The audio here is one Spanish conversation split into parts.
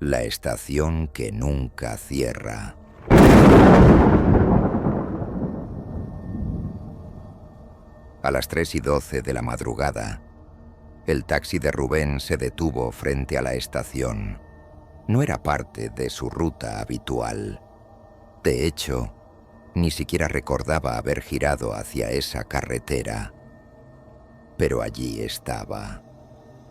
La estación que nunca cierra. A las 3:12 de la madrugada, el taxi de Rubén se detuvo frente a la estación. No era parte de su ruta habitual. De hecho, ni siquiera recordaba haber girado hacia esa carretera. Pero allí estaba.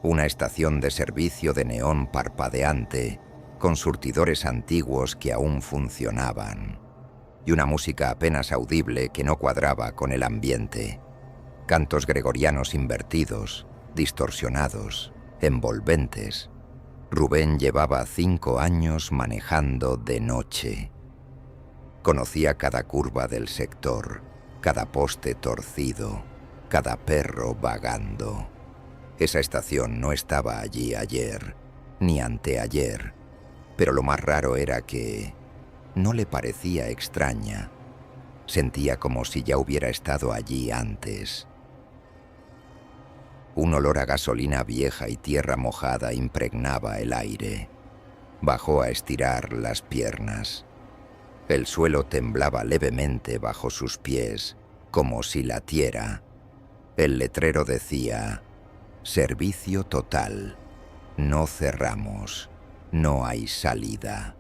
Una estación de servicio de neón parpadeante, con surtidores antiguos que aún funcionaban, y una música apenas audible que no cuadraba con el ambiente. Cantos gregorianos invertidos, distorsionados, envolventes. Rubén llevaba 5 años manejando de noche. Conocía cada curva del sector, cada poste torcido, cada perro vagando. Esa estación no estaba allí ayer, ni anteayer, pero lo más raro era que no le parecía extraña. Sentía como si ya hubiera estado allí antes. Un olor a gasolina vieja y tierra mojada impregnaba el aire. Bajó a estirar las piernas. El suelo temblaba levemente bajo sus pies, como si latiera. El letrero decía: servicio total. No cerramos. No hay salida.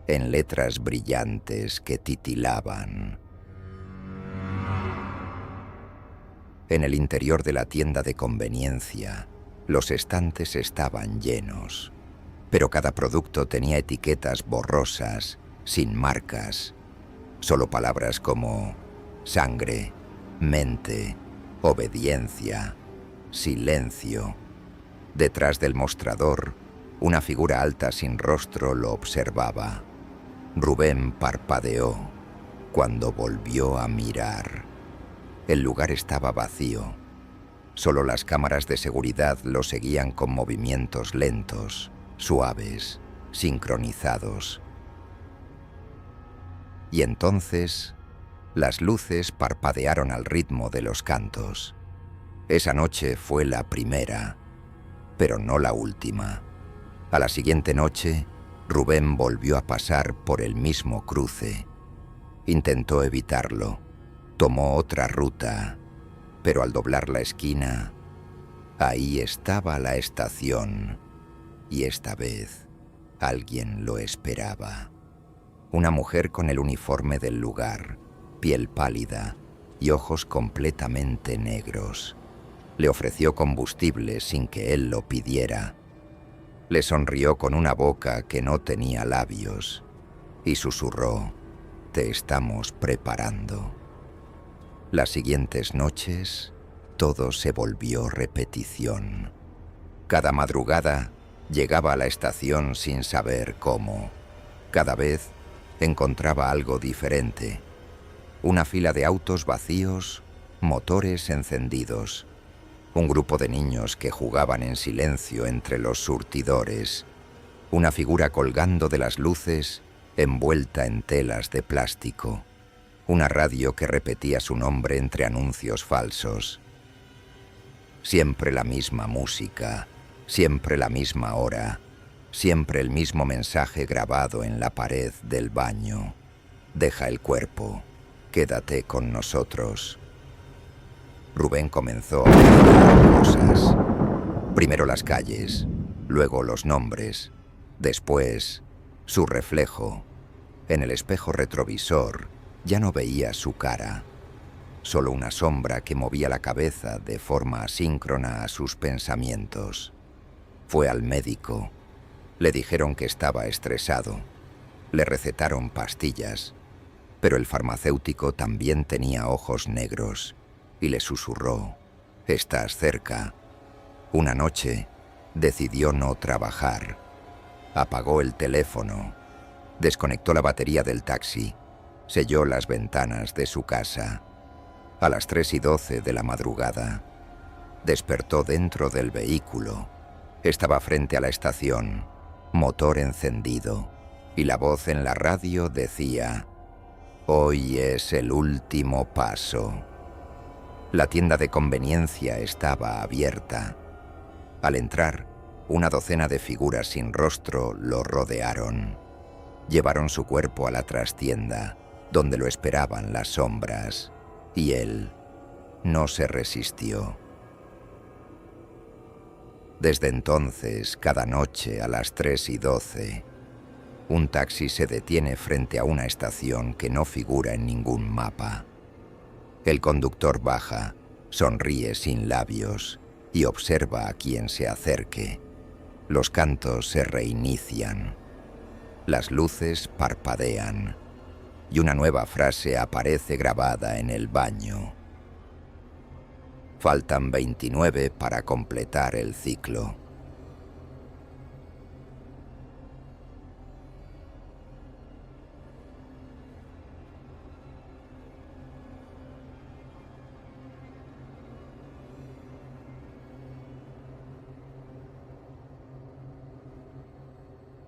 En letras brillantes que titilaban. En el interior de la tienda de conveniencia, los estantes estaban llenos, pero cada producto tenía etiquetas borrosas, sin marcas, solo palabras como sangre, mente, obediencia, silencio. Detrás del mostrador, una figura alta sin rostro lo observaba. Rubén parpadeó cuando volvió a mirar. El lugar estaba vacío. Solo las cámaras de seguridad lo seguían con movimientos lentos, suaves, sincronizados. Y entonces, las luces parpadearon al ritmo de los cantos. Esa noche fue la primera, pero no la última. A la siguiente noche, Rubén volvió a pasar por el mismo cruce. Intentó evitarlo. Tomó otra ruta, pero al doblar la esquina, ahí estaba la estación, y esta vez alguien lo esperaba. Una mujer con el uniforme del lugar, piel pálida y ojos completamente negros. Le ofreció combustible sin que él lo pidiera. Le sonrió con una boca que no tenía labios y susurró: «Te estamos preparando». Las siguientes noches, todo se volvió repetición. Cada madrugada, llegaba a la estación sin saber cómo. Cada vez, encontraba algo diferente. Una fila de autos vacíos, motores encendidos. Un grupo de niños que jugaban en silencio entre los surtidores. Una figura colgando de las luces, envuelta en telas de plástico. Una radio que repetía su nombre entre anuncios falsos. Siempre la misma música, siempre la misma hora, siempre el mismo mensaje grabado en la pared del baño. Deja el cuerpo, quédate con nosotros. Rubén comenzó a recordar cosas. Primero las calles, luego los nombres, después su reflejo. En el espejo retrovisor ya no veía su cara, solo una sombra que movía la cabeza de forma asíncrona a sus pensamientos. Fue al médico. Le dijeron que estaba estresado. Le recetaron pastillas, pero el farmacéutico también tenía ojos negros y le susurró: «Estás cerca». Una noche decidió no trabajar. Apagó el teléfono, desconectó la batería del taxi, selló las ventanas de su casa. A las 3:12 de la madrugada, despertó dentro del vehículo. Estaba frente a la estación, motor encendido, y la voz en la radio decía: «Hoy es el último paso». La tienda de conveniencia estaba abierta. Al entrar, Una docena de figuras sin rostro lo rodearon. Llevaron su cuerpo a la trastienda, donde lo esperaban las sombras, y él no se resistió. Desde entonces, cada noche a las 3:12, un taxi se detiene frente a una estación que no figura en ningún mapa. El conductor baja, sonríe sin labios y observa a quien se acerque. Los cantos se reinician. Las luces parpadean y una nueva frase aparece grabada en el baño. Faltan 29 para completar el ciclo.